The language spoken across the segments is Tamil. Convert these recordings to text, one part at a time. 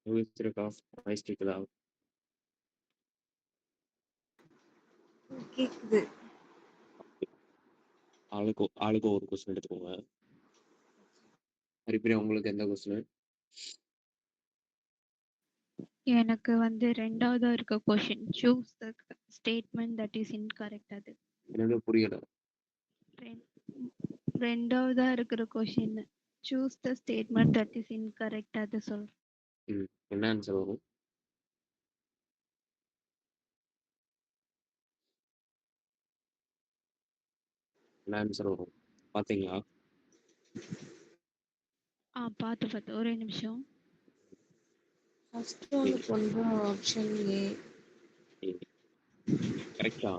யோசிச்சிருக்கா? வாய்ஸ் கேக்குதா? கேக்குது. ஆளுக்கு ஒரு கொஸ்டின் எடுத்துக்கோங்க. ஹரிப்பிரியா, உங்களுக்கு எந்த கொஸ்டின்? எனக்கு வந்து 2வதா இருக்க question. Choose the statement that is incorrect அது. எனக்கு புரியல. 2வதா இருக்கிற question. Choose the statement that is incorrect அது சொல்றேன். என்ன ஆன்சர் வரும்? என்ன ஆன்சர் வரும் பாத்தீங்களா? பார்த்து ஒரே நிமிஷம். ஃபர்ஸ்ட் ஒன்னுக்கு வந்து ஆப்ஷன் ஏ. கரெக்டா?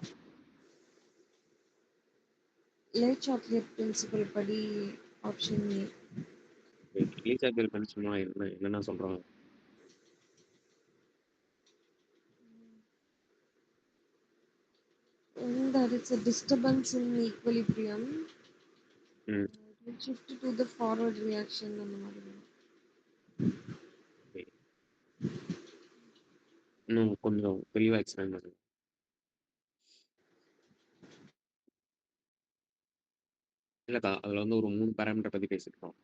லே சாக்லேட் பிரின்சிபல் படி ஆப்ஷன் ஏ. எலிசா சொன்னா என்னென்ன சொல்றாங்க? That it's a disturbance in equilibrium. ம் It will shift to the forward reaction அந்த மாதிரி. okay. இன்னும் கொஞ்சம் தெளிவா எக்ஸ்பிளைன் பண்ணுங்க. இல்லக்கா, அதுல வந்து ஒரு 3 பேராமீட்டர் பத்தி பேசிருக்கோம்.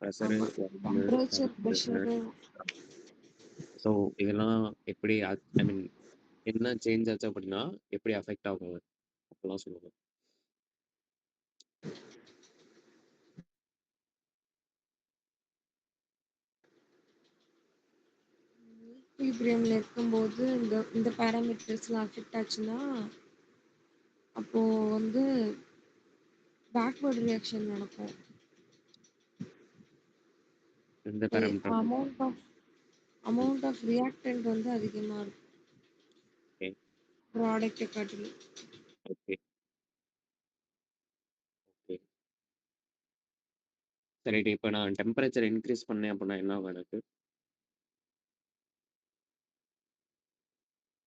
ப்ரெஷரு, ஆமா. Temperature, temperature. ப்ரெஷர். ஸோ இதெல்லாம் எப்படி ஐ மீன் என்ன சேஞ்ச் ஆச்சு அப்படின்னா எப்படி அஃபெக்ட் ஆகும் அப்படிலாம் சொல்லுவாங்க. ஈக்குலிபிரியம்ல இருக்கும்போது இந்த பேராமீட்டர்ஸ்லாம் அஃபெக்ட் ஆச்சுன்னா அப்போ வந்து பேக்வர்ட் ரியாக்ஷன் நடக்கும். எந்த பேராமீட்டர்? அமௌண்ட் ஆஃப் ரியாக்டன்ட் வந்து அதிகமா இருக்கும் ஓகே ப்ராடக்ட்டை காட்டிலும். ஓகே ஓகே சரி, இப்போ நான் டெம்பரேச்சர் இன்க்ரீஸ் பண்ணேன் அப்படின்னா என்ன ஆகும் எனக்கு?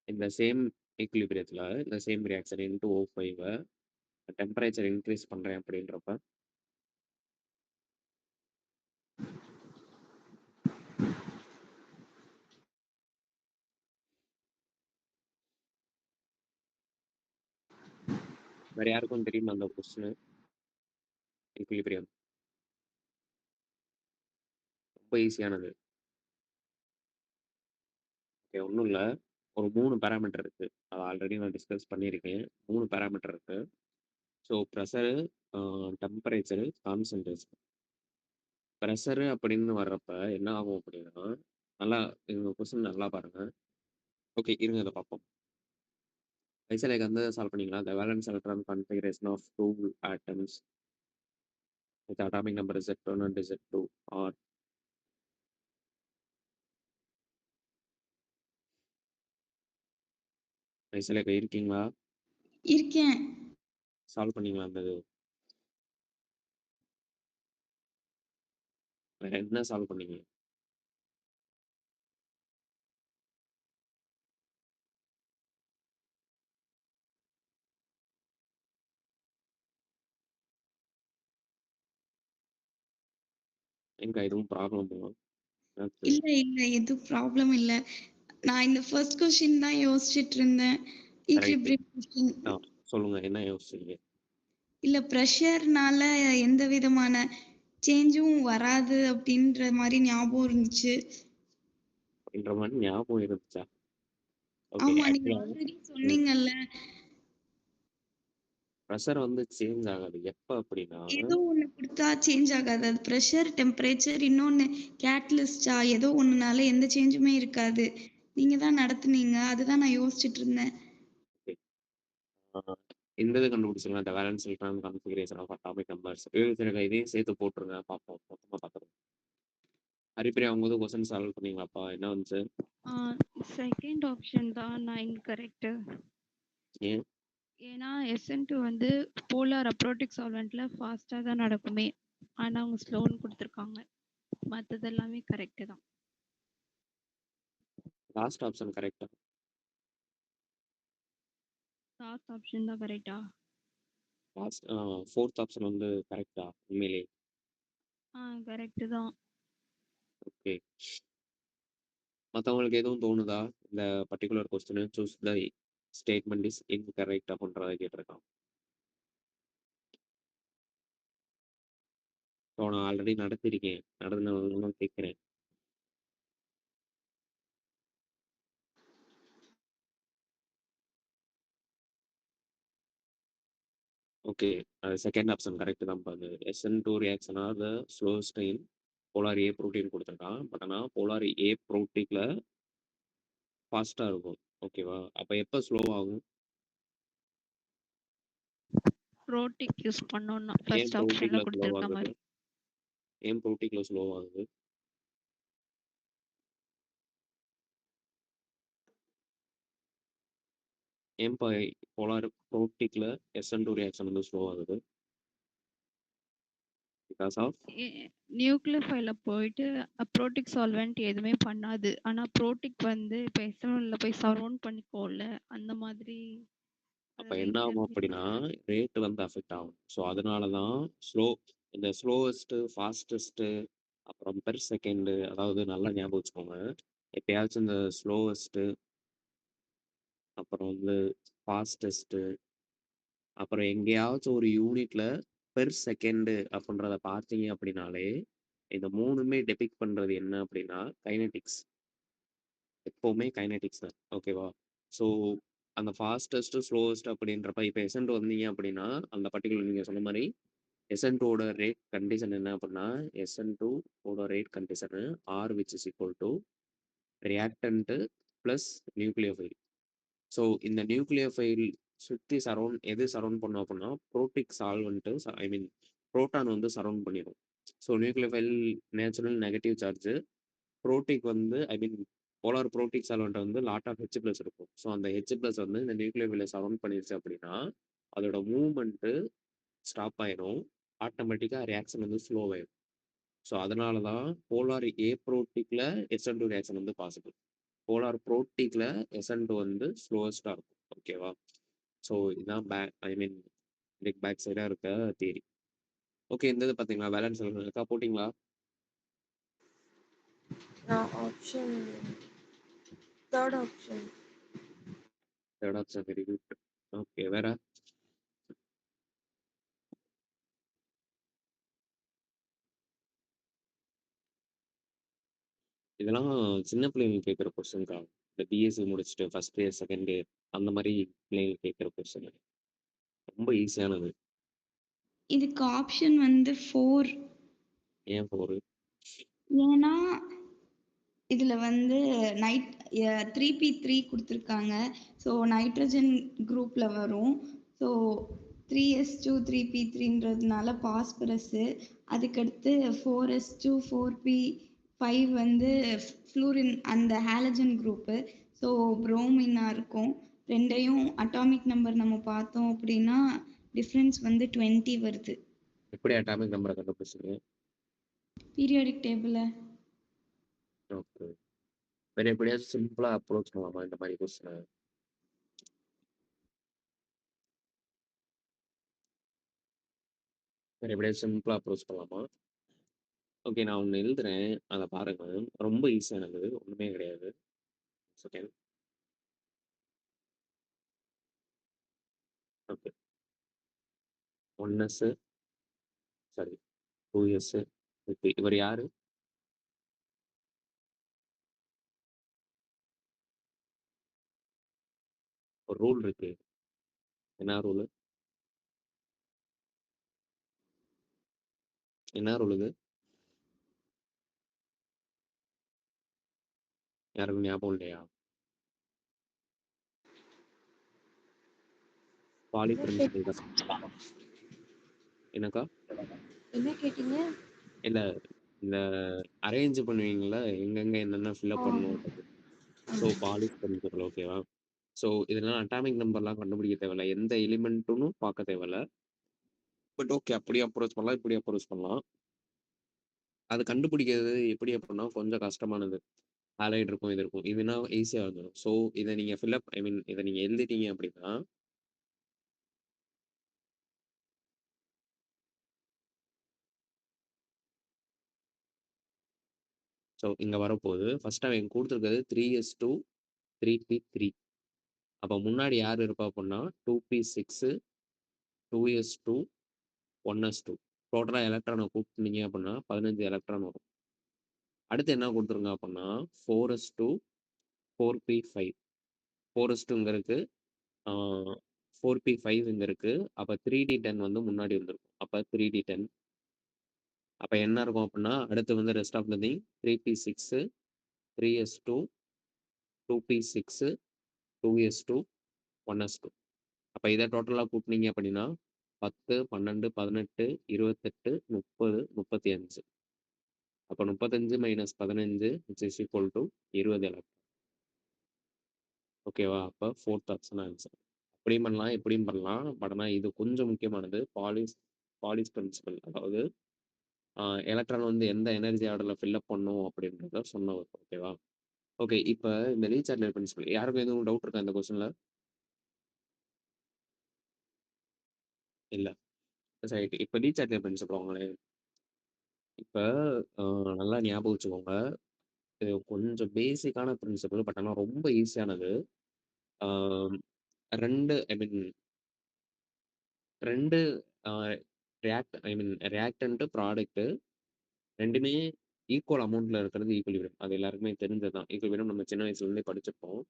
இந்த சேம் ஈக்குலிபிரியத்தில் இந்த same reaction into O5 temperature increase பண்ணுறேன் அப்படின்றப்ப வேற யாருக்கும் தெரியுமா அந்த கொஸ்டின்? ஈக்குலிபிரியம் ரொம்ப ஈஸியானது. ஓகே, ஒன்றும் இல்லை. ஒரு 3 பேராமீட்டர் இருக்கு. அதை ஆல்ரெடி நான் டிஸ்கஸ் பண்ணியிருக்கேன். 3 பேராமீட்டர் இருக்கு. So pressure, temperature, concentration. Pressure அப்படின்னு வர்றப்ப என்ன ஆகும் அப்படின்னா, நல்லா இந்த கொஸ்டின் நல்லா பாருங்க. ஓகே, இருங்க இதை பார்ப்போம். ஐசோலேக் வந்து சால்வ் பண்ணிங்களா? The valence electron configuration of 2 atoms with atomic number Z1 and Z2 are ஐசோலேக் இருக்கீங்களா? இருக்கேன். சால்வ் பண்ணீங்களா? அந்த வேற என்ன சால்வ் பண்ணீங்க? எங்க எதுவும் ப்ராப்ளமா? இல்ல இல்ல எதுவும் ப்ராப்ளம் இல்ல. நான் இந்த ஃபர்ஸ்ட் கொஸ்டின் தான் யோசிச்சுட்டு இருந்தேன். Equilibrium question. சொல்லுங்க, என்ன யோசிச்சீங்க? இல்ல ப்ரெஷர்னால எந்த விதமான சேஞ்சும் வராது அப்படின்ற மாதிரி ஞாபகம் இருந்துச்சு. அப்படின்ற மாதிரி ஞாபகம் இருந்துச்சா? ஓகே, ஆமா, நீங்க ஆக்சுவலா ஆல்ரெடி சொன்னீங்கல்ல, ப்ரெஷர் வந்து சேஞ்ச் ஆகாது. எப்ப அப்படின்னா ஏதோ ஒண்ணு கொடுத்தா சேஞ்ச் ஆகாது. அது ப்ரெஷர், டெம்பரேச்சர், இன்னொன்னு கேட்டலிஸ்டா, ஏதோ ஒண்ணுனால எந்த சேஞ்சுமே இருக்காது. நீங்க தான் நடத்துனீங்க, அதுதான் நான் யோசிச்சுட்டு இருந்தேன். okay, இந்த இது கண்டுபிடிச்சிடலாம். இந்த valence electron configuration of atomic numbers. இதையும் சேர்த்து போட்டுருங்க, பார்ப்போம், மொத்தமா பார்த்துருங்க. ஹரிப்பிரியா, அவங்க கொஸ்டின் சால்வ் பண்ணீங்களாப்பா? என்ன வந்துச்சு? செகண்ட் ஆப்ஷன் தான் நான் இன்கரெக்ட். ஏன்? ஏன்னா SN2 வந்து போலார் அப்ரோட்டிக் சால்வெண்ட்ல ஃபாஸ்ட்டாக தான் நடக்குமே, ஆனால் அவங்க ஸ்லோன்னு கொடுத்துருக்காங்க. மற்றது எல்லாமே கரெக்டு தான். லாஸ்ட் ஆப்ஷன் கரெக்டா? லாஸ்ட் ஆப்ஷன் தான் கரெக்டா? லாஸ்ட் ஃபோர்த் ஆப்ஷன் வந்து கரெக்டா உண்மையிலே? கரெக்டு தான். ஓகே, மத்தவங்களுக்கு எதுவும் தோணுதா? இந்த particular question choose the statement is incorrect அப்படின்றத கேட்டிருக்கான். ஸோ நான் ஆல்ரெடி நடத்தியிருக்கேன். நடந்தவங்க கேட்கிறேன். ஓகே. செகண்ட் ஆப்ஷன் கரெக்ட் தான் பாரு. SN2 ரியாக்ஷன் ஆர் த ஸ்லோவஸ்ட் இன் போலார் ஏ புரோட்டீன் கொடுத்துருக்கான். பட் ஆனால் போலார் ஏ புரோட்டீன்ல ஃபாஸ்ட்டாக இருக்கும். ஓகேவா? அப்போ எப்போ ஸ்லோ ஆகும்? ப்ரோட்டிக் யூஸ் பண்ணோம்னா ஏன் ஃபர்ஸ்ட் ஆப்ஷன்ல புரோட்டீன்ல ஸ்லோ கொடுத்துருக்க ஆகுது? மாதிரி. ஏன் புரோட்டீன்ல ஸ்லோ ஆகுது? ஏன் போலார் புரோட்டீன்ல SN2 ரியாக்ஷன் வந்து ஸ்லோ ஆகுது? பிகாஸ் ஆஃப் நியூக்ளியோஃபைல போயிட்டு ப்ரோட்டிக் சால்வெண்ட் எதுவுமே பண்ணாது. ஆனா ப்ரோட்டிக் வந்து இப்போ எஸ்என்எல்ல போய் சரவுண்ட் பண்ணிக்கோல அந்த மாதிரி அப்போ என்ன ரேட் ஆகும் கம்மி அப்படின்னா பண்ணுது. ரேட் வந்து அஃபெக்ட் ஆகும். ஸோ அதனால தான் இந்த ஸ்லோவஸ்ட்டு ஃபாஸ்டஸ்ட்டு அப்புறம் பெர் செகண்டு, அதாவது நல்லா ஞாபகம் வச்சுக்கோங்க. எப்பயாச்சும் இந்த ஸ்லோவஸ்ட்டு அப்புறம் வந்து ஃபாஸ்டஸ்ட்டு அப்புறம் எங்கேயாச்சும் ஒரு யூனிட்ல பெர் செகண்டு அப்படின்றத பார்த்தீங்க அப்படின்னாலே இந்த மூணுமே டெபிக் பண்ணுறது என்ன அப்படின்னா கைனெட்டிக்ஸ். எப்போவுமே கைனெட்டிக்ஸ் தான். ஓகேவா? ஸோ அந்த ஃபாஸ்டஸ்ட் ஸ்லோவஸ்ட் அப்படின்றப்ப இப்போ எசன்ட் வந்தீங்க அப்படின்னா அந்த பர்டிகுலர் நீங்கள் சொன்ன மாதிரி SN2ஓட ரேட் கண்டிஷன் என்ன அப்படின்னா SN2ஓட rate condition are which is equal to reactant plus nucleophile. So இந்த நியூக்ளியோஃபைல் சுற்றி எது சரௌண்ட் பண்ணும் அப்படின்னா protic solvent I mean proton வந்து சரௌண்ட் பண்ணிடும். So nucleophile natural negative charge, protic வந்து I mean polar protic solvent வந்து லாட் ஆஃப் H ப்ளஸ் இருக்கும். ஸோ அந்த H ப்ளஸ் வந்து இந்த நியூக்ளியோஃபைலை சரௌண்ட் பண்ணிடுச்சு அப்படின்னா அதோட மூவ்மெண்ட்டு ஸ்டாப் ஆயிடும். ஆட்டோமேட்டிக்காக ரியாக்ஷன் வந்து ஸ்லோ ஆயிடும். ஸோ அதனால தான் போலார் ஏ புரோட்டிக்கில் SN2 ரியாக்ஷன் வந்து பாசிபிள். போலார் புரோட்டிக்கில் SN2 வந்து ஸ்லோவஸ்ட்டாக இருக்கும். ஓகேவா? ஸோ இதுதான் ஐ மீன் இதுக்கு பேக் சைடாக இருக்க தியரி. ஓகே, இந்த இது பார்த்தீங்களா? பேலன்ஸ் இருக்கா போட்டிங்களா? நான் option third option. Third option very good. Okay, வேற இதெல்லாம் சின்ன பிள்ளைங்க கேட்குற கொஸ்டின்க்கா. இந்த பிஎஸ்சி முடிச்சுட்டு ஃபர்ஸ்ட் இயர் செகண்ட் இயர் அந்த மாதிரி பிள்ளைங்க கேட்குற கொஸ்டின். ரொம்ப ஈஸியானது. இதுக்கு ஆப்ஷன் வந்து 4. ஏன் 4? ஏன்னா இதுல வந்து நைட் 3p3 கொடுத்துருக்காங்க. ஸோ நைட்ரஜன் குரூப்ல வரும். ஸோ 3s2 3p3ன்றதுனால பாஸ்பரஸு, அதுக்கடுத்து 4s2 4p5 வந்து ஃப்ளூரின் அந்த ஹாலஜன் குரூப்பு. ஸோ புரோமினா இருக்கும். ரெண்டையும் அட்டாமிக் நம்பர் நம்ம பார்த்தோம் அப்படின்னா டிஃப்ரென்ஸ் வந்து 20 வருது எப்படி அட்டாமிக் நம்பரை கண்டுபிடிச்சிங்க? பீரியாடிக் டேபிளில். ஓகே, வேற எப்படியாச்சும் சிம்பிளாக அப்ரோச் பண்ணலாமா இந்த மாதிரி கொஸ்டினை? வேற எப்படியாச்சும் சிம்பிளாக அப்ரோச் பண்ணலாமா? ஓகே, நான் ஒன்று எழுதுறேன், அதை பாருங்க. ரொம்ப ஈஸியானது, ஒன்றுமே கிடையாது. Second. Okay, 1s sorry 2s. Okay, இவர் யாரு? ஒரு ரூல் இருக்கு. என்ன ரூலு? என்ன ரூல் இது? யாருக்கும் ஞாபகம் இல்லையா? பாலி என்ன பிரின்சிபல் தான். என்னக்கா? என்ன கேட்டீங்க? இல்லை, இந்த அரேஞ்ச் பண்ணுவீங்களா எங்கெங்க என்னென்ன ஃபில்அப் பண்ணணும். So Pauli principle. ஓகேவா? ஸோ இதெல்லாம் அட்டாமிக் நம்பர்லாம் கண்டுபிடிக்க தேவையில்ல, எந்த எலிமெண்ட்டுன்னு பார்க்க தேவையில்ல. பட் ஓகே, அப்படியே அப்ரோச் பண்ணலாம், இப்படி அப்ரோச் பண்ணலாம். அது கண்டுபிடிக்கிறது எப்படி அப்படின்னா கொஞ்சம் கஷ்டமானது. ஹாலைட் இருக்கும், இது இருக்கும். இதுனா ஈஸியாக வந்துடும். ஸோ இதை நீங்கள் ஃபில்அப் ஐ மீன் இதை நீங்கள் எழுதிட்டீங்க அப்படின்னா ஸோ இங்க வரப்போகுது. ஃபர்ஸ்ட் அவன் குடுத்துருக்கிறது 3s2 3p3. அப்ப முன்னாடி யார் இருப்பா அப்படின்னா 2p6 2s2 1s2. டோட்டலா எலக்ட்ரானை கூட்டினீங்க அப்படின்னா 15 எலக்ட்ரான் வரும். அடுத்து என்ன கொடுத்துருங்க அப்படின்னா 4s2 4p5. 4s2 இங்க இருக்கு, 4p5 இங்க இருக்கு. அப்ப 3d10 வந்து முன்னாடி வந்திருக்கும். அப்ப 3d10. அப்ப என்ன இருக்கும் அப்படின்னா அடுத்து வந்து rest of the thing 3p6 3s2 2p6 2s2 1s2. அப்ப இதை டோட்டலா கூட்டினீங்க அப்படின்னா 10 12 18 28 30 35. அப்ப 35 minus 15 is equal to 20 electron. ஓகேவா? அப்ப ஃபோர்த் ஆப்ஷன் ஆன்சர். அப்படியும் பண்ணலாம், எப்படியும் பண்ணலாம். பட் ஆனால் இது கொஞ்சம் முக்கியமானது. பாலிஸ் பிரின்சிபல், அதாவது எலக்ட்ரான் வந்து எந்த எனர்ஜி ஆர்டர்ல ஃபில்அப் பண்ணும் அப்படின்றத சொன்னவர். ஓகேவா? ஓகே, இப்போ இந்த லீ சாட்லர் பிரின்சிபல் யாருக்கும் எதுவும் டவுட் இருக்கா இந்த கொஸ்டின்ல? இல்ல, சரி. இப்போ லீ சாட்லர் பிரின்சிபல் வாங்களே. இப்போ நல்லா ஞாபகம் வச்சுக்கோங்க. இது கொஞ்சம் பேசிக்கான பிரின்சிபல், பட் ஆனால் ரொம்ப ஈஸியானது. ரெண்டு ரியாக்டன்ட் ப்ராடக்ட் ரெண்டுமே ஈக்குவல் அமௌண்ட்ல இருக்கிறது ஈக்குவலிபிரியம். அது எல்லாருக்குமே தெரிஞ்சதுதான். ஈக்குவலிபிரியம் நம்ம சின்ன வயசுல இருந்தே படிச்சிருப்போம்.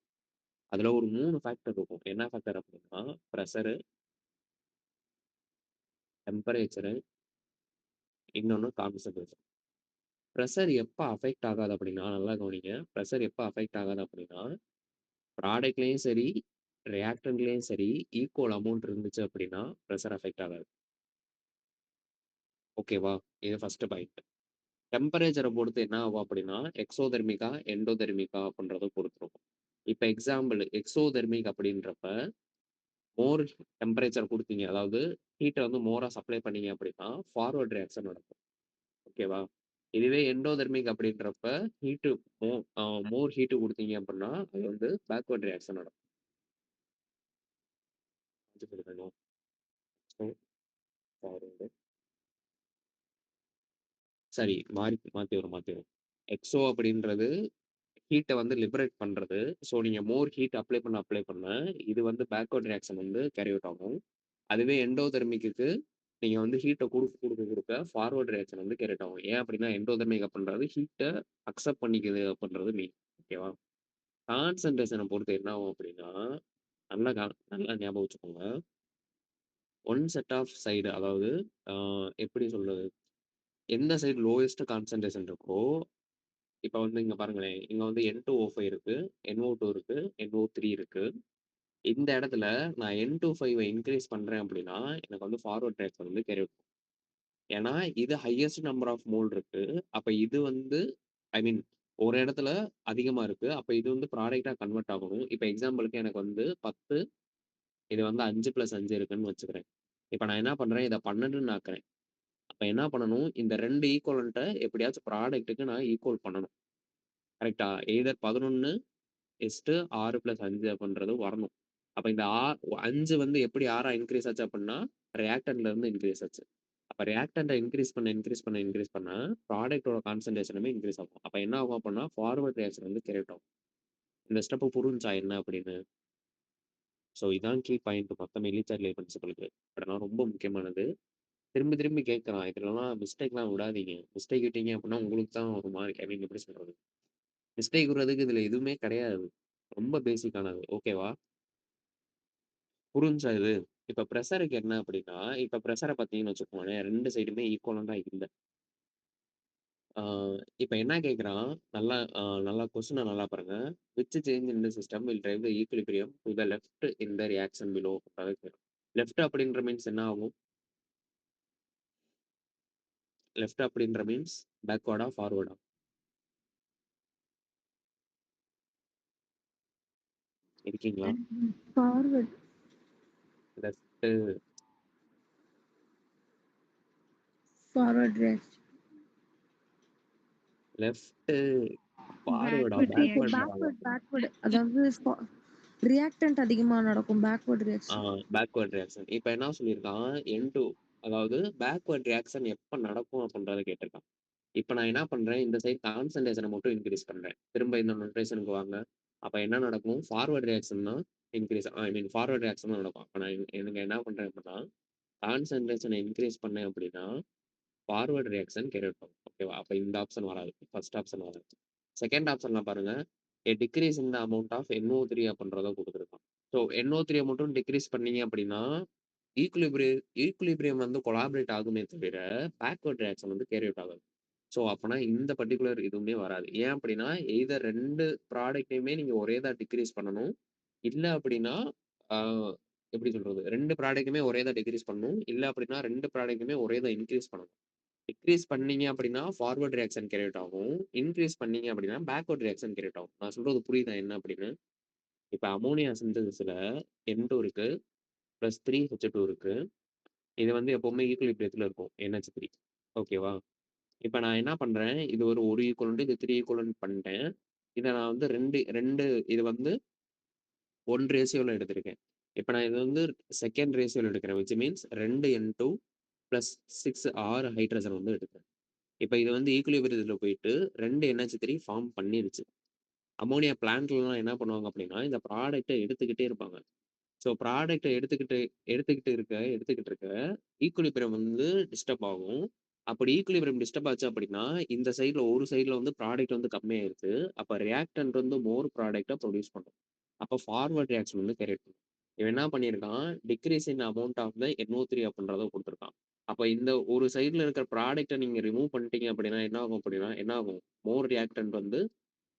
அதுல ஒரு 3 ஃபேக்டர் இருக்கும். என்ன ஃபேக்டர் அப்படின்னா ப்ரெஷரு, டெம்பரேச்சரு, இன்னொன்று கான்சன்ட்ரேஷன். ப்ரெஷர் எப்போ அஃபெக்ட் ஆகாது அப்படின்னா, நல்லா கவனிங்க, ப்ரெஷர் எப்போ அஃபெக்ட் ஆகாது அப்படின்னா ப்ராடக்ட்லேயும் சரி ரியாக்டன்ட்லேயும் சரி ஈக்குவல் அமௌண்ட் இருந்துச்சு அப்படின்னா ப்ரெஷர் அஃபெக்ட் ஆகாது. ஓகேவா? இது ஃபர்ஸ்ட் பாயிண்ட். டெம்பரேச்சரை பொறுத்து என்ன ஆகும் அப்படின்னா எக்ஸோதெர்மிக்கா எண்டோதெர்மிக்கா அப்படின்றத பொறுத்துருக்கும். இப்போ எக்ஸாம்பிள் எக்ஸோதெர்மிக் அப்படின்றப்ப மோர் டெம்பரேச்சர் கொடுத்தீங்க, அதாவது ஹீட்டை வந்து மோரா சப்ளை பண்ணீங்க அப்படின்னா ஃபார்வர்ட் ரியாக்ஷன் நடக்கும். ஓகேவா? இதுவே எண்டோதெர்மிக் அப்படின்றப்ப ஹீட்டு மோர் ஹீட்டு கொடுத்தீங்க அப்படின்னா அது வந்து பேக்வர்ட் ரியாக்ஷன் நடக்கும். சரி, மாற்றி வரும். எக்ஸோ அப்படின்றது ஹீட்டை வந்து லிபரேட் பண்ணுறது. ஸோ நீங்கள் மோர் ஹீட் அப்ளை பண்ண இது வந்து பேக்வர்ட் ரியாக்ஷன் வந்து கேரி அவுட் ஆகும். அதுவே எண்டோதெர்மிக்கு நீங்கள் வந்து ஹீட்டை கொடுக்க ஃபார்வர்ட் ரியாக்ஷன் வந்து கேரி அவுட் ஆகும். ஏன் அப்படின்னா எண்டோதெர்மிக் அப்படின்றது ஹீட்டை அக்செப்ட் பண்ணிக்குது அப்படின்றது மீன். ஓகேவா? கான்சன்ட்ரேஷனை பொறுத்து என்ன ஆகும் அப்படின்னா நல்லா ஞாபகம் வச்சுக்கோங்க. ஒன் செட் ஆஃப் சைடு, அதாவது எப்படி சொல்றது, எந்த சைடு லோயஸ்ட் கான்சன்ட்ரேஷன் இருக்கோ. இப்போ வந்து இங்க பாருங்களேன், இங்க வந்து N2O5 இருக்கு, NO2 இருக்கு, NO3 இருக்கு. இந்த இடத்துல நான் N25 இன்க்ரீஸ் பண்றேன் அப்படின்னா எனக்கு வந்து ஃபார்வர்ட் ரியாக்ஷன் வந்து கேரி அவுட். ஏன்னா இது ஹையஸ்ட் நம்பர் ஆஃப் மோல் இருக்கு. அப்ப இது வந்து ஒரு இடத்துல அதிகமா இருக்கு. அப்ப இது வந்து ப்ராடக்டா கன்வெர்ட் ஆகணும். இப்போ எக்ஸாம்பிளுக்கு எனக்கு வந்து 10, இது வந்து 5 + 5 இருக்குன்னு வச்சுக்கிறேன். இப்போ நான் என்ன பண்றேன், இதை 12ன்னு ஆக்குறேன். அப்ப என்ன பண்ணணும், இந்த 2 ஈக்குவலண்ட்டை எப்படியாச்சும் ப்ராடக்ட்டுக்கு நான் ஈக்குவல் பண்ணணும். கரெக்டா? எய்தர் 11 6 + 5 அப்படின்றது வரணும். அப்ப இந்த 5 வந்து எப்படி 6ஆ இன்க்ரீஸ் ஆச்சு அப்படின்னா ரியாக்டன்ட்ல இருந்து இன்க்ரீஸ் ஆச்சு. அப்ப ரியாக்டன்ட்டை இன்க்ரீஸ் பண்ண ப்ராடக்டோட கான்சன்ட்ரேஷனுமே இன்க்ரீஸ் ஆகும். அப்ப என்ன ஆகும் அப்படின்னா ஃபார்வர்ட் ரியாக்ஷன் வந்து கேரி அவுட் ஆகும். இந்த ஸ்டெப் புரிஞ்சா என்ன அப்படின்னு? ஸோ இதான் கீ பாயிண்ட் மொத்தம் லீ சாட்லர் பிரின்சிபலுக்கு. அதெல்லாம் ரொம்ப முக்கியமானது. திரும்பி கேட்கலாம். இதுலலாம் மிஸ்டேக்லாம் விடாதீங்க. மிஸ்டேக் விட்டீங்க அப்படின்னா உங்களுக்கு தான் ஒரு மாதிரி எப்படி சொல்றது, மிஸ்டேக் விடுறதுக்கு இதுல எதுவுமே கிடையாது. ரொம்ப பேசிக்கானது. ஓகேவா? புரிஞ்சா இது? இப்ப ப்ரெஷருக்கு என்ன அப்படின்னா, இப்ப ப்ரெஷரை பார்த்தீங்கன்னு வச்சுக்கோங்களேன், 2 சைடுமே ஈக்குவலண்டா இல்ல. இப்ப என்ன கேட்குறான், நல்லா கொஸ்டினை நல்லா பாருங்க. Which change in the system will drive the equilibrium to the left in the reaction below. Left அப்படின்ற மீன்ஸ் என்ன ஆகும்? லெஃப்ட் அப்படின்ற மீன்ஸ் பேக்வர்டா ஃபார்வர்டா? இருக்கீங்களா? Forward. Left forward reaction. Left ஃபார்வர்டா Backward பேக்வர்டா? பேக்வர்ட். அதாவது ரியாக்டன்ட் அதிகமா நடக்கும். Backward reaction. Backward reaction. இப்போ என்ன சொல்லியிருக்கான், N2, அதாவது பேக்வர்ட் ரியாக்ஷன் எப்போ நடக்கும் அப்படின்றத கேட்டிருக்கான். இப்ப நான் என்ன பண்றேன், இந்த சைடு கான்சன்ட்ரேஷன மட்டும் இன்கிரீஸ் பண்றேன். திரும்ப இந்த நோட்டேஷனுக்கு வாங்க. அப்ப என்ன நடக்கும்? ஃபார்வர்ட் ரியாக்ஷன் தான் இன்கிரீஸ் ஐ மீன் ஃபார்வர்ட் ரியாக்ஷன் தான் நடக்கும். அப்ப நான் எனக்கு என்ன பண்றேன் அப்படின்னா, கான்சன்ட்ரேஷன இன்கிரீஸ் பண்ணேன் அப்படின்னா, ஃபார்வர்ட் ரியாக்ஷன் கேரி அவுட் ஆகும். ஓகேவா? அப்ப இந்த ஆப்ஷன் வராது. ஃபர்ஸ்ட் ஆப்ஷன் வராது. செகண்ட் ஆப்ஷன்ல பாருங்க, a decrease in the amount of NO3 அப்படின்றத குடுத்துருக்கான். ஸோ NO3 மட்டும் டிக்ரீஸ் பண்ணீங்க அப்படின்னா, ஈக்விலிபிரியம் வந்து கொலாபரேட் ஆகுமே தவிர, பேக்வர்ட் ரியாக்ஷன் வந்து கேரி அவுட் ஆகாது. ஸோ அப்பனா இந்த பர்ட்டிகுலர் இதுவுமே வராது. ஏன் அப்படின்னா, எய்தர் 2 ப்ராடக்ட்டையுமே நீங்க ஒரே தான் டிக்ரீஸ் பண்ணணும். இல்ல அப்படின்னா, ஆ எப்படி சொல்றது? 2 ப்ராடக்ட்டுமே ஒரே தான் டிக்ரீஸ் பண்ணணும். இல்ல அப்படின்னா 2 ப்ராடக்ட்டுமே ஒரே தான் இன்கிரீஸ் பண்ணணும். டிக்ரீஸ் பண்ணீங்க அப்படின்னா, ஃபார்வர்ட் ரியாக்ஷன் கேரி அவுட் ஆகும். இன்கிரீஸ் பண்ணீங்க அப்படின்னா, பேக்வர்ட் ரியாக்ஷன் கேரி அவுட் ஆகும். நான் சொல்றது புரியுதா என்ன அப்படின்னு? இப்ப அம்மோனியா சிந்தசிஸ்ல N2 இருக்கு. பிளஸ் 3H2 இருக்கு. இது வந்து எப்பவுமே ஈக்விலிபிரியத்துல இருக்கும். NH3. ஓகேவா? இப்ப நான் என்ன பண்றேன், இது ஒரு ஈக்குவலன்ட், இது 3 ஈக்குவலன்ட் பண்ணிட்டேன். இத நான் வந்து 2 இது வந்து 1 ரேஷியோல எடுத்திருக்கேன். இப்ப நான் இது வந்து செகண்ட் ரேஷியோல எடுக்கிறேன். Which means 2N2 plus 6 hydrogen வந்து எடுக்கிறேன். இப்ப இது வந்து ஈக்குலிபிரியத்துல போயிட்டு 2 NH3 ஃபார்ம் பண்ணிருச்சு. அம்மோனியா பிளான்ட்லலாம் என்ன பண்ணுவாங்க அப்படின்னா, இந்த ப்ராடக்ட்ட எடுத்துக்கிட்டே இருப்பாங்க. ஸோ ப்ராடக்ட்ட எடுத்துக்கிட்டு இருக்க ஈக்குலிபிரியம் வந்து டிஸ்டர்ப் ஆகும். அப்படி ஈக்குலிபிரியம் டிஸ்டர்ப் ஆச்சு அப்படின்னா, இந்த ஒரு சைடுல வந்து ப்ராடக்ட் வந்து கம்மியாயிருது. அப்ப ரியாக்டன்ட் வந்து மோர் ப்ராடக்ட்ட ப்ரொடியூஸ் பண்ணும். அப்ப ஃபார்வர்ட் ரியாக்ஷன் வந்து கிரியேட் பண்ணும். இவன் என்ன பண்ணியிருக்கான், decrease in amount of the NO3 அப்படின்றத குடுத்துருக்கான். அப்ப இந்த ஒரு சைடுல இருக்கிற ப்ராடக்ட்ட நீங்க ரிமூவ் பண்ணிட்டீங்க அப்படின்னா என்ன ஆகும்? மோர் ரியாக்டன்ட் வந்து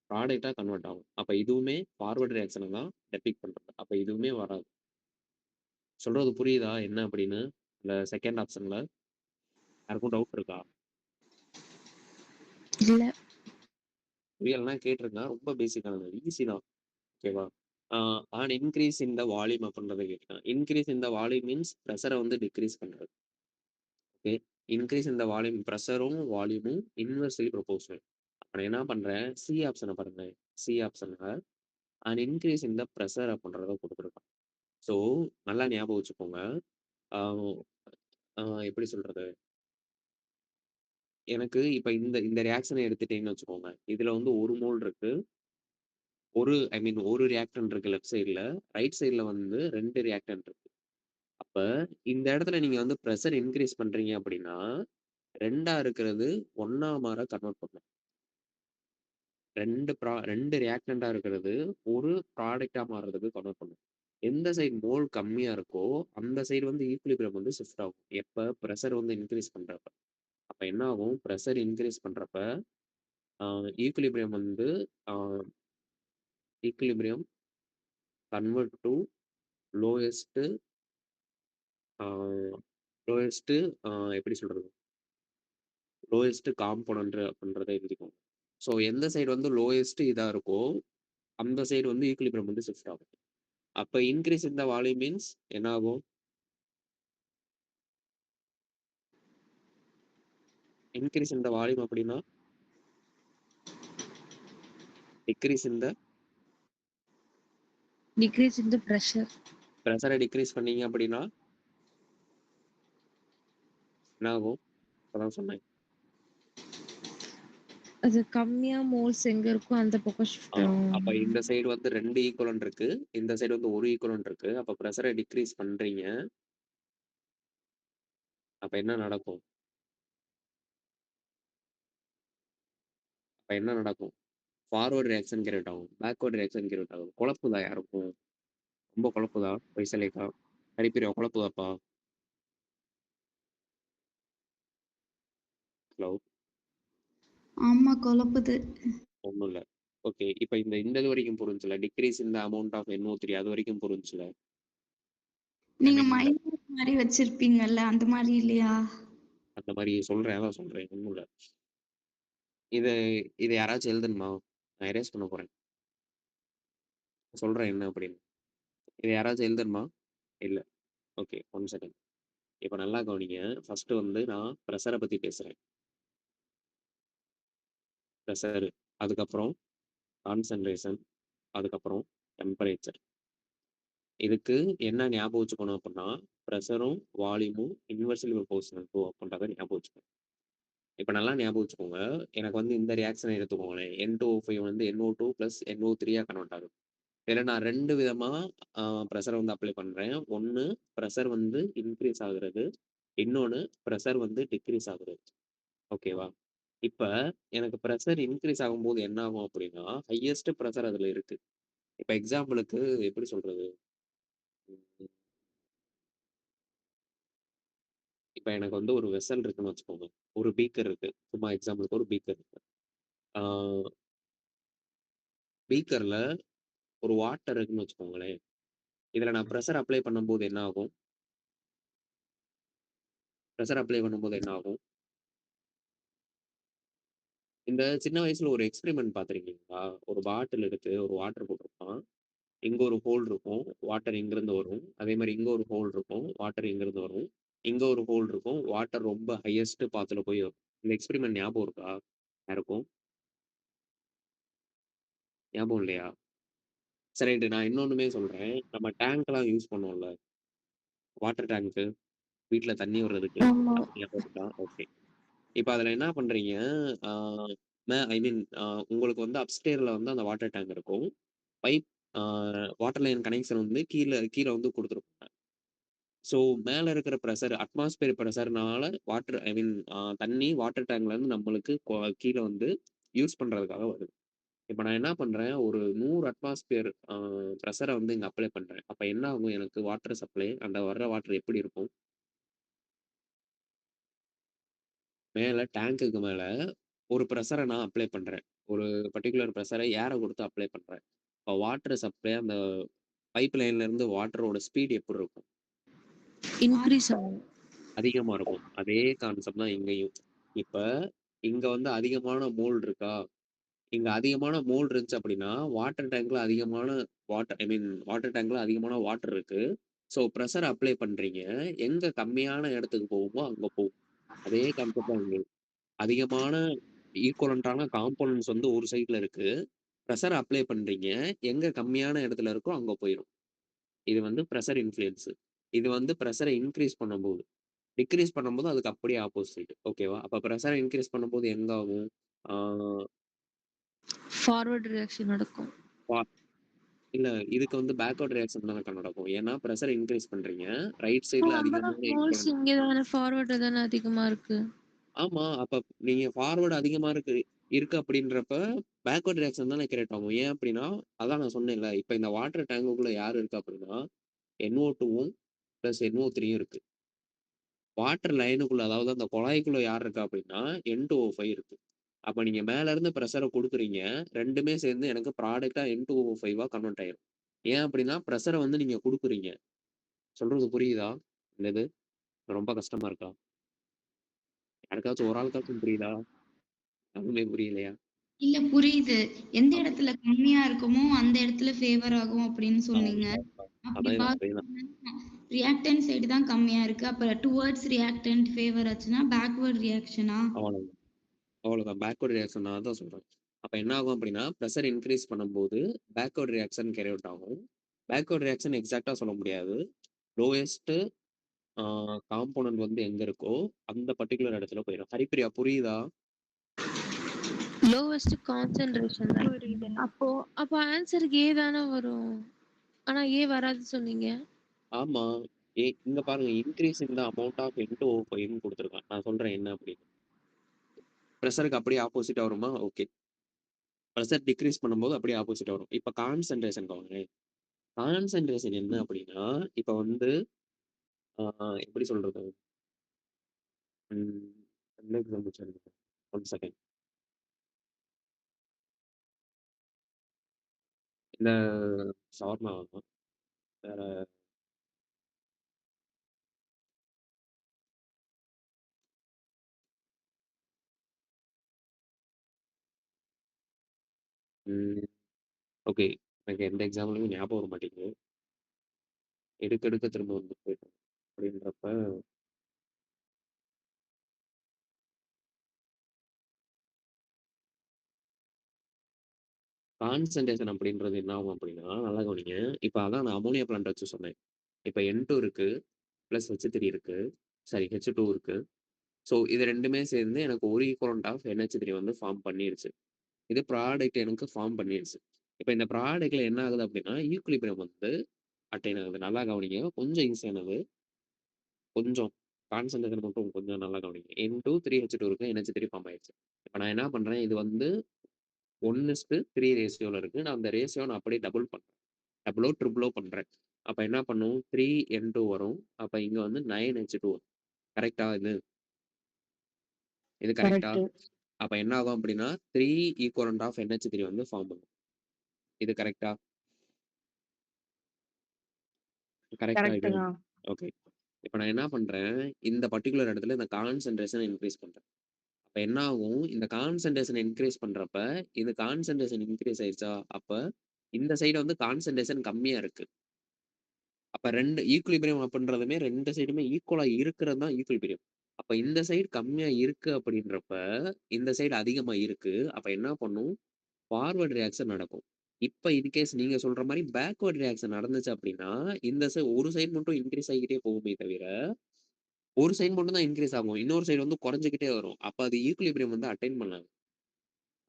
ப்ராடக்ட்டா கன்வெர்ட் ஆகும். அப்ப இதுவுமே ஃபார்வர்ட் ரியாக்ஷன தான் டெபிக்ட் பண்றது. அப்ப இதுவுமே வராது. சொல்றது புரியுதா என்ன அப்படின்னு? இந்த செகண்ட் ஆப்ஷன்ல யாருக்கும் டவுட் இருக்கா? இல்ல. புரியலன்னா கேட்டுருங்க. ரொம்ப பேசிக்கானது. ஈஸி தான். ஓகேவா? An increase in the volume அப்படின்றத கேட்டேன். Increase in the volume means பிரஷர வந்து டிக்ரீஸ் பண்றது. Okay. Increase in the volume பிரஷரும், வால்யூமும் இன்வெர்ஸ்லி ப்ரொபோர்ஷனல். அப்ப நான் என்ன பண்றேன், சி ஆப்ஷன பாருங்க. சி ஆப்ஷன்ல an increase in the pressure அப்படின்றத குடுத்துருக்கான். ஸோ நல்லா ஞாபகம் வச்சுக்கோங்க. ஆ எப்படி சொல்றது? எனக்கு இப்ப இந்த இந்த ரியாக்ஷன எடுத்துட்டீங்கன்னு வச்சுக்கோங்க. இதுல வந்து 1 மோல் இருக்கு. ஐ மீன் 1 ரியாக்டன்ட் இருக்கு லெஃப்ட் சைடுல. ரைட் சைடுல வந்து 2 ரியாக்டன்ட் இருக்கு. அப்ப இந்த இடத்துல நீங்க வந்து பிரஷர் இன்கிரீஸ் பண்றீங்க அப்படின்னா, 2ஆ இருக்கிறது 1ஆ மாற கன்வெர்ட் பண்ணும். 2 ரியாக்டன்ட்டா இருக்கிறது ஒரு ப்ராடக்ட்டா மாறுறதுக்கு கன்வெர்ட் பண்ணும். எந்த சைடு மோல் கம்மியா இருக்கோ, அந்த சைடு வந்து ஈக்விலிபிரியம் வந்து ஷிஃப்ட் ஆகும். எப்ப பிரஷர் வந்து இன்கிரீஸ் பண்றப்ப. அப்ப என்ன ஆகும்? பிரஷர் இன்கிரீஸ் பண்றப்ப, ஆ ஈக்விலிபிரியம் வந்து ஆ ஈக்விலிபிரியம் கன்வெர்ட் டூ லோயஸ்ட் ஆ லோயஸ்ட் எப்படி சொல்றது? லோயஸ்ட் காம்போனன்ட் அப்படின்றத எழுதிக்கோங்க. ஸோ எந்த சைடு வந்து லோயஸ்ட் இதா இருக்கோ, அந்த சைடு வந்து ஈக்விலிபிரியம் வந்து ஷிஃப்ட் ஆகும். அப்ப increase in the volume means என்ன ஆகும்? இன்கிரீஸ் இன் த வால்யூம் அப்படின்னா, degrees in the degrees in the pressure. பிரஷரை டிக்ரீஸ் பண்ணீங்க அப்படின்னா என்ன ஆகும்? அதான் சொன்னேன். அது கம்மியா மோல்ஸ் எங்க இருக்கோ அந்த பக்கம் ஷிஃப்ட் ஆகும். அப்ப இந்த சைடு வந்து 2 ஈக்குவலன்ட் இருக்கு. இந்த சைடு வந்து 1 ஈக்குவலன்ட் இருக்கு. அப்ப பிரஷரை டிக்ரீஸ் பண்றீங்க. அப்ப என்ன நடக்கும்? ஃபார்வர்ட் ரியாக்ஷன் கிரியேட் ஆகும். பேக்வர்ட் ரியாக்ஷன் கிரியேட் ஆகும். குழப்புதா யாருக்கும்? ரொம்ப குழப்புதா? வைசலேக்கா? ஹரிப்பிரியா குழப்புதாப்பா? ஹலோ? ஆமா குழப்புது. ஒண்ணும் இல்ல. ஓகே. இப்ப இந்த இது வரைக்கும் புரிஞ்சுல? Decrease in the amount of NO3 அது வரைக்கும் புரிஞ்சுல? ஐ நீங்க மீன் மைனஸ் மாதிரி வச்சிருப்பீங்கல்ல அந்த மாதிரி இல்லையா? அந்த மாரி சொல்றேன். அதான் சொல்றேன். ஒண்ணும் இல்ல. இத இத யாராச்சும் எழுதணுமா? நான் எரேஸ் பண்ண போறேன். சொல்றேன் என்ன அப்படின்னு. இத யாராச்சும் எழுதணுமா? இல்ல. ஓகே. 1 செகண்ட். இப்ப நல்லா கவனிங்க. ஃபர்ஸ்ட் வந்து நான் பிரஷர பத்தி பேசுறேன். பிரஷர், அதுக்கப்புறம் கான்சன்ட்ரேஷன், அதுக்கப்புறம் டெம்பரேச்சர். இதுக்கு என்ன ஞாபகம் வச்சுக்கணும் அப்படின்னா, பிரஷரும், வால்யூமும் இன்வெர்ஸ்லி ப்ரொபோர்ஷனல் டூ அப்படின்றத ஞாபகம் வச்சுக்கணும். இப்ப நல்லா ஞாபகம் வச்சுக்கோங்க. எனக்கு வந்து இந்த ரியாக்ஷன எடுத்துக்கோங்களேன். N2O5 வந்து NO2 பிளஸ் NO3 கன்வெர்ட் ஆகுது. இதுல நான் 2 விதமா அ பிரஷர வந்து அப்ளை பண்றேன். ஒண்ணு பிரஷர் வந்து இன்கிரீஸ் ஆகுறது. இன்னொன்னு பிரஷர் வந்து டிக்ரீஸ் ஆகுறது. ஓகேவா? இப்ப எனக்கு பிரஷர் இன்கிரீஸ் ஆகும்போது என்ன ஆகும் அப்டின்னா, ஹையஸ்ட் பிரஷர் அதுல இருக்கு. இப்ப எக்ஸாம்பிளுக்கு எப்படி சொல்றது? ம். இப்ப எனக்கு வந்து ஒரு வெசல் இருக்குன்னு வச்சுக்கோங்க. ஒரு பீக்கர் இருக்கு. சும்மா எக்ஸாம்பிளுக்கு ஒரு பீக்கர் இருக்கு. ஆ பீக்கர்ல ஒரு வாட்டர் இருக்குன்னு வச்சுக்கோங்களேன். இதுல நான் பிரஷர் அப்ளை பண்ணும்போது என்ன ஆகும்? பிரஷர் அப்ளை பண்ணும்போது என்ன ஆகும்? இந்த சின்ன வயசுல ஒரு எக்ஸ்பெரிமென்ட் பார்த்திருக்கீங்களா? ஒரு பாட்டில் எடுத்து ஒரு வாட்டர் போட்டிருப்பான். இங்க ஒரு ஹோல் இருக்கும். வாட்டர் இங்கிருந்து வரும். அதே மாரி இங்க ஒரு ஹோல் இருக்கும். வாட்டர் இங்கிருந்து வரும். இங்க ஒரு ஹோல் இருக்கும். வாட்டர் ரொம்ப ஹையஸ்ட் பாத்ல போய் வரும். இந்த எக்ஸ்பெரிமென்ட் ஞாபகம் இருக்கா? யாருக்கும்? ஞாபகம் இல்லையா? சரி ரைட்டு. நான் இன்னொன்னுமே சொல்றேன். நம்ம டேங்க்லாம் யூஸ் பண்ணுவோம்ல. வாட்டர் டேங்க்கு. வீட்ல தண்ணி விடுறதுக்கு. ஆமா. ஞாபகம் இருக்கா? ஓகே. இப்ப அதுல என்ன பண்றீங்க? ஆ ஐ மீன் உங்களுக்கு வந்து அப்ஸ்டேர்ல வந்து அந்த வாட்டர் டேங்க் இருக்கும். பைப் ஆ வாட்டர் லைன் கனெக்ஷன் வந்து கீழ கீழ வந்து குடுத்துருப்பாங்க. ஸோ மேல இருக்கிற பிரஷர் அட்மாஸ்பியர் பிரஷர்னால வாட்டர் ஐ மீன் தண்ணி வாட்டர் டேங்க்ல இருந்து நம்மளுக்கு கீழ வந்து யூஸ் பண்றதுக்காக வருது. இப்ப நான் என்ன பண்றேன், ஒரு 100 அட்மாஸ்பியர் பிரஷர வந்து இங்க அப்ளை பண்றேன். அப்ப என்ன ஆகும் எனக்கு வாட்டர் சப்ளை அந்த வர்ற வாட்டர் எப்படி இருக்கும்? மேல டேங்க்குக்கு மேல ஒரு பிரஷர நான் அப்ளை பண்றேன். ஒரு பர்ட்டிகுலர் பிரஷர ஏர குடுத்து அப்ளை பண்றேன். இப்ப வாட்டர் சப்ளை அந்த பைப் லைன்ல இருந்து வாட்டரோட ஸ்பீட் எப்படி இருக்கும்? இன்கிரீஸ் ஆகும். அதிகமா இருக்கும். அதே கான்செப்ட் தான் இங்கேயும். இப்ப இங்க வந்து அதிகமான மோல் இருக்கா? இங்க அதிகமான மோல் இருந்துச்சு அப்படின்னா, வாட்டர் டேங்க்ல அதிகமான வாட்டர் டேங்க்ல அதிகமான வாட்டர் இருக்கு. ஸோ பிரஷர் அப்ளை பண்றீங்க. எங்க கம்மியான இடத்துக்கு போகுமோ அங்க போகும். அதே கான்செப்ட் தான் இங்கயும். அதிகமான ஈக்குவலன்ட்டான காம்போனன்ட்ஸ் வந்து ஒரு சைட்ல இருக்கு. பிரஷர் அப்ளை பண்றீங்க. எங்க கம்மியான இடத்துல இருக்கோ அங்க போயிரும். இது வந்து பிரஷர் இன்ஃப்ளூயன்ஸ். இது வந்து பிரஷர இன்கிரீஸ் பண்ணும்போது. டிக்ரீஸ் பண்ணும்போது அதுக்கு அப்படியே ஆப்போசிட். ஓகேவா? அப்ப பிரஷர இன்கிரீஸ் பண்ணும்போது எங்க ஆகும்? ஆ ஃபார்வர்ட் ரியாக்ஷன் நடக்கும். பா இல்ல இதுக்கு வந்து பேக்வர்ட் ரியாக்ஷன் தானக்கா நடக்கும். ஏன்னா பிரஷர இன்கிரீஸ் பண்றீங்க. ரைட் சைட்ல நம்பர் அதிகமான ஆஃப் மோல்ஸ் ஈக்குவலன்ட் இங்க தானே ஃபார்வர்ட்ல தானே அதிகமா இருக்கு. ஆமா. அப்ப நீங்க ஃபார்வர்ட் அதிகமா இருக்கு இருக்கு அப்படின்றப்ப பேக்வர்ட் ரியாக்ஷன் தானே கிரியேட் ஆகும். ஏன் அப்படின்னா, அதான் நான் சொன்னேன்ல. இப்ப இந்த வாட்டர் டேங்க்குக்குள்ள யார் இருக்கா அப்படின்னா, NO2வும் பிளஸ் NO3யும் இருக்கு. வாட்டர் லைனுக்குள்ள அதாவது அந்த குழாய்க்குள்ள யார் இருக்கா அப்படின்னா, N2O5 இருக்கு. அப்ப நீங்க மேல இருந்து பிரஷர குடுக்குறீங்க. 2மே சேர்ந்து எனக்கு ப்ராடக்ட்டா N2O5 கன்வெர்ட் ஆயிரும். ஏன் அப்படின்னா, பிரஷர வந்து நீங்க குடுக்குறீங்க. சொல்றது புரியுதா? இந்த இது ரொம்ப கஷ்டமா இருக்கா? யாருக்காச்சும் ஒரு ஆளுக்காச்சும் புரியுதா? யாருக்குமே புரியலையா? இல்ல புரியுது. எந்த ஆமா. இடத்துல கம்மியா இருக்குமோ, அந்த இடத்துல ஃபேவர் ஆகும் அப்படின்னு சொன்னீங்க. ஆமா. அப்படி அதேதான், அதேதான். பார்த்தீங்கன்னா, ரியாக்டன்ட் சைடு தான் கம்மியா இருக்கு. அப்ப டுவர்ட்ஸ் ரியாக்டன்ட் ஃபேவர் ஆச்சுன்னா, பேக்வர்ட் ரியாக்ஷனா? அவ்வளவுதான். அவ்வளவுதான். பேக்வர்ட் ரியாக்ஷன் நான் அதான் சொல்றேன். அப்ப என்ன ஆகும் அப்படின்னா, பிரஷர் இன்கிரீஸ் பண்ணும்போது பேக்வர்ட் ரியாக்ஷன் கேரி அவுட் ஆகும். பேக்வர்ட் ரியாக்ஷன் எக்ஸாக்ட்டா சொல்ல முடியாது. லோவஸ்ட் ஆ காம்போனன்ட் வந்து எங்க இருக்கோ, அந்த பர்ட்டிகுலர் இடத்துல போயிரும். ஹரிப்பிரியா புரியுதா? லோவஸ்ட் கான்சன்ட்ரேஷன் தான். புரியுதுண்ணா. அப்போ ஆன்சர் ஏ தானே வரும். ஆனா ஏ வராது சொன்னீங்க. ஆமா. இங்க பாருங்க increase in the amount of N2O5ன்னு குடுத்துருக்கான். நான் சொல்றேன் என்ன அப்படின்னு. பிரஷருக்கு அப்படியே ஆப்போசிட்டா வருமா? ஓகே. பிரஷர் டிக்ரீஸ் பண்ணும்போது அப்படியே ஆப்போசிட்டா வரும். இப்ப கான்சன்ட்ரேஷன்க்கு வாங்களேன். கான்சன்ட்ரேஷன் என்ன அப்படின்னா, இப்ப வந்து எப்படி சொல்றது? ம். எந்த எக்ஸாம்பிள் சொல்றது? 1 செகண்ட். இந்த ஷவர்மா வேற ம். ஓகே. எனக்கு எந்த எக்ஸாம்பிளுமே ஞாபகம் வர மாட்டேங்குது. எடுக்க எடுக்க திரும்ப வந்து போயிடும். அப்படின்றப்ப கான்சன்ட்ரேஷன் அப்படின்றது என்ன ஆகும் அப்படின்னா, நல்லா கவனிங்க. இப்ப அதான் நான் அம்மோனியா பிளான்ட் வச்சு சொன்னேன். இப்ப N2 இருக்கு. பிளஸ் H3 இருக்கு. சாரி H2 இருக்கு. ஸோ இது 2மே சேர்ந்து எனக்கு ஒரு ஈக்குவலன்ட் ஆஃப் NH3 வந்து ஃபார்ம் பண்ணிருச்சு. இது ப்ராடக்ட் எனக்கு ஃபார்ம் பண்ணிருச்சு. இப்ப இந்த ப்ராடக்ட்ல என்ன ஆகுது அப்படின்னா, ஈக்குலிபிரியம் வந்து அட்டைன் ஆகுது. நல்லா கவனிங்க. கொஞ்சம் ஈஸியானது. கொஞ்சம் கான்சன்ட்ரேஷன் மட்டும் கொஞ்சம் நல்லா கவனிங்க. N2 3H2 இருக்கு. NH3 ஃபார்ம் ஆயிருச்சு. இப்ப நான் என்ன பண்றேன், இது வந்து 1:3 ரேஷியோல இருக்கு. நான் அந்த ரேஷியோ நான் அப்படியே டபுள் பண்றேன். டபுளோ, ட்ரிபிளோ பண்றேன். அப்ப என்ன பண்ணும் 3N2 வரும். அப்ப இங்க வந்து 9H2 வரும். கரெக்ட்டா இது? இது கரெக்ட்டா? கரெக்ட். அப்ப என்ன ஆகும் அப்படின்னா 3 ஈக்குவலன்ட் ஆஃப் NH3 வந்து ஃபார்ம் பண்ணும். இது கரெக்ட்டா? கரெக்ட்டா கரெக்ட் இது? தான். ஓகே. இப்ப நான் என்ன பண்றேன், இந்த பர்ட்டிகுலர் இடத்துல இந்த கான்சன்ட்ரேஷன இன்கிரீஸ் பண்றேன். அப்ப என்ன ஆகும், இந்த கான்சன்ட்ரேஷன் இன்கிரீஸ் பண்றப்ப, இது கான்சன்ட்ரேஷன் இன்கிரீஸ் ஆயிருச்சா, அப்ப இந்த சைடு வந்து கான்சன்ட்ரேஷன் கம்மியா இருக்கு. அப்ப 2 ஈக்குலிபிரியம் அப்படின்றதுமே 2 சைடுமே ஈக்குவலா இருக்கிறது தான் ஈக்குலிபிரியம். அப்ப இந்த சைடு கம்மியா இருக்கு அப்படின்றப்ப, இந்த சைடு அதிகமா இருக்கு. அப்ப என்ன பண்ணும், ஃபார்வர்ட் ரியாக்ஷன் நடக்கும். இப்ப இன் கேஸ் நீங்க சொல்ற மாரி பேக்வர்ட் ரியாக்ஷன் நடந்துச்சு அப்படின்னா, இந்த ஒரு சைடு மட்டும் இன்கிரீஸ் ஆகிக்கிட்டே போகுமே தவிர, ஒரு சைடு மட்டும் தான் இன்கிரீஸ் ஆகும். இன்னொரு சைடு வந்து குறைஞ்சுக்கிட்டே வரும். அப்ப அது ஈக்குலிபிரியம் வந்து அட்டைன் பண்ணாது.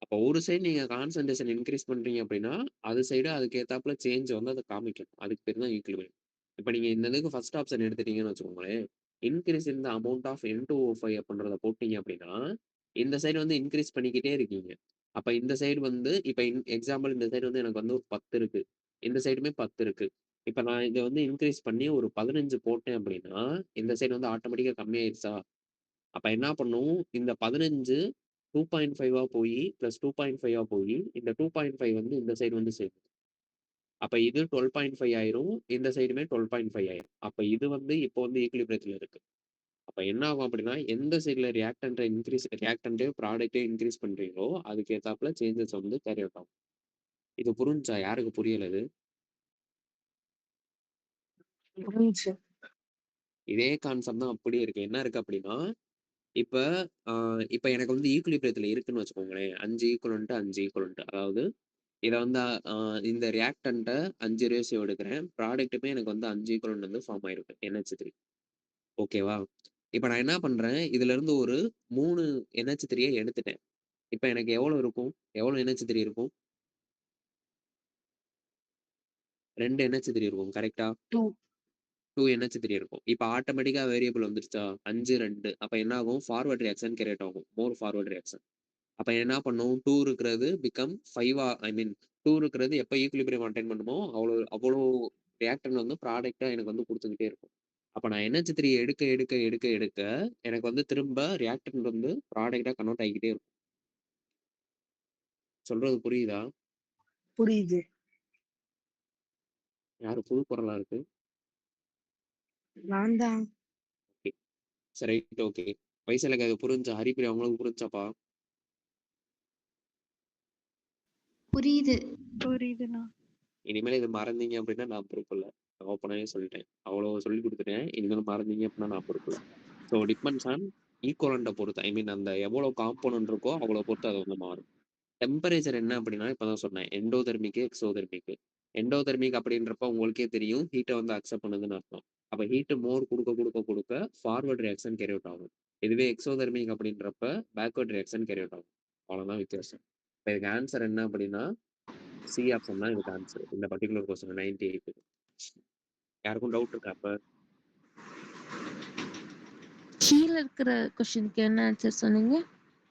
அப்ப ஒரு சைடு நீங்க கான்சன்ட்ரேஷன் இன்கிரீஸ் பண்றீங்க அப்படின்னா, அது சைடு அதுக்கு ஏத்தாப்புல சேஞ்ச் வந்து அது காமிக்கும். அதுக்கு பேரு தான் ஈக்குலிபிரியம். இப்ப நீங்க இந்த இதுக்கு ஃபர்ஸ்ட் ஆப்ஷன் எடுத்துட்டீங்கன்னு வச்சுக்கோங்களேன். Increase in the amount of N2O5 அப்படின்றத போட்டீங்க அப்படின்னா, இந்த சைடு வந்து இன்கிரீஸ் பண்ணிக்கிட்டே இருக்கீங்க. அப்ப இந்த சைடு வந்து இப்ப எக்ஸாம்பிள் இந்த சைடு வந்து எனக்கு வந்து ஒரு 10 இருக்கு. இந்த சைடுமே 10 இருக்கு. இப்ப நான் இத வந்து இன்கிரீஸ் பண்ணி ஒரு 15 போட்டேன் அப்படின்னா, இந்த சைடு வந்து ஆட்டோமேட்டிக்கா கம்மியாயிருச்சா? அப்ப என்ன பண்ணும், இந்த 15 2.5 போயி, பிளஸ் 2.5 போயி, இந்த 2.5 வந்து இந்த சைடு வந்து சேரும். அப்ப இது 12.5 ஆயிரும். இந்த சைடுமே 12.5 ஆயிரும். அப்ப இது வந்து இப்போ வந்து ஈக்குலிபிரியத்துல இருக்கு. அப்ப என்ன ஆகும் அப்படின்னா, எந்த சைடுல ரியாக்டன்ட் ப்ராடக்ட்டே இன்கிரீஸ் பண்றீங்களோ, அதுக்கு ஏத்தாப்புல சேஞ்சஸ் வந்து கேரி அவுட் ஆகும். இது புரிஞ்சுச்சா? யாருக்கு புரியல இது? புரிஞ்சுச்சு. இதே கான்செப்ட் தான் அப்படியே இருக்கு. என்ன இருக்கு அப்படின்னா, இப்ப அ இப்ப எனக்கு வந்து ஈக்குலிபிரியத்துல இருக்குன்னு வச்சுக்கோங்களேன். 5 ஈக்குவலன்ட் 5 ஈக்குவலன்ட். அதாவது இத வந்து இந்த ரியாக்டன்ட்ட 5 ரேஷியோ எடுக்கிறேன். ப்ராடக்ட்டுமே எனக்கு வந்து 5 ஈக்குவலன்ட் வந்து ஃபார்ம் ஆயிருக்கு. NH3. ஓகேவா? இப்ப நான் என்ன பண்றேன், இதுலருந்து ஒரு 3 NH3ய எடுத்துட்டேன். இப்ப எனக்கு எவ்வளோ இருக்கும்? எவ்வளோ NH3 இருக்கும்? 2 NH3 இருக்கும். கரெக்ட்டா? 2. 2 NH3 இருக்கும். இப்ப ஆட்டோமேட்டிக்கா வேரியபிள் வந்துருச்சா? 5, 2 அப்ப என்ன ஆகும்? ஃபார்வர்ட் ரியாக்ஷன் கிரியேட் ஆகும். மோர் ஃபார்வர்ட் ரியாக்ஷன். அப்ப என்ன பண்ணும்? 2 இருக்கிறது பிகம் 5 ஐ மீன் 2 இருக்கிறது எப்ப ஈக்குலிபிரியம் அட்டைன் பண்ணுமோ, அவ்வளோ அவ்வளோ ரியாக்டன்ட் வந்து ப்ராடக்ட்டா எனக்கு வந்து குடுத்துக்கிட்டே இருக்கும். அப்ப நான் NH3 எடுக்க எனக்கு வந்து திரும்ப ரியாக்டன்ட் வந்து ப்ராடக்ட்டா கன்வெர்ட் ஆகிக்கிட்டே இருக்கும். சொல்றது புரியுதா? புரியுது. யாரு புது குரலா இருக்கு? நான் தான். ஓகே. சரி ரைட் ஓகே. வைசாலிக்கு அது புரிஞ்சா? ஹரிப்பிரியா உங்களுக்கு புரிஞ்சாப்பா? புரியுது. புரியுதுண்ணா. இனிமேல் இது மறந்தீங்க அப்படின்னா நான் பொறுப்பில்ல. நான் ஓப்பனாவே சொல்லிட்டேன். அவ்வளோ சொல்லிக் குடுத்துட்டேன். இனிமேல் மறந்தீங்க அப்படின்னா நான் பொறுப்பில்ல. ஸோ டிபெண்ட்ஸ் ஆன் ஈக்குவலன்ட்ட பொறுத்து. ஐ மீன் அந்த எவ்வளோ காம்போனன்ட் இருக்கோ அவ்வளோ பொறுத்து அது வந்து மாறும். டெம்பரேச்சர் என்ன அப்படின்னா, இப்ப தான் சொன்னேன். Endothermic, exothermic. எண்டோதெர்மிக் அப்படின்றப்ப உங்களுக்கே தெரியும், ஹீட்ட வந்து அக்செப்ட் பண்ணுதுன்னு அர்த்தம். அப்ப ஹீட் மோர் குடுக்க ஃபார்வர்ட் ரியாக்ஷன் கேரி அவுட் ஆகும். இதுவே எக்ஸோதெர்மிக் அப்படின்றப்ப பேக்வர்ட் ரியாக்ஷன் கேரி அவுட் ஆகும். அவ்வளோதான் வித்தியாசம். இப்ப இதுக்கு ஆன்சர் என்ன அப்படின்னா, சி ஆப்ஷன் தான் இதுக்கு ஆன்சர். இந்த பர்ட்டிகுலர் கொஸ்டின் 98க்கு. யாருக்கும் டவுட் இருக்கா அப்ப? கீழ இருக்கிற கொஸ்டினுக்கு என்ன ஆன்சர் சொன்னீங்க?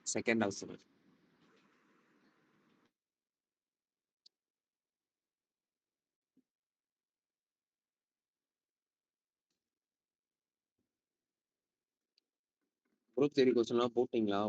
Second option. குரூப் தியரி கொஸ்டின்லாம் போட்டீங்களா?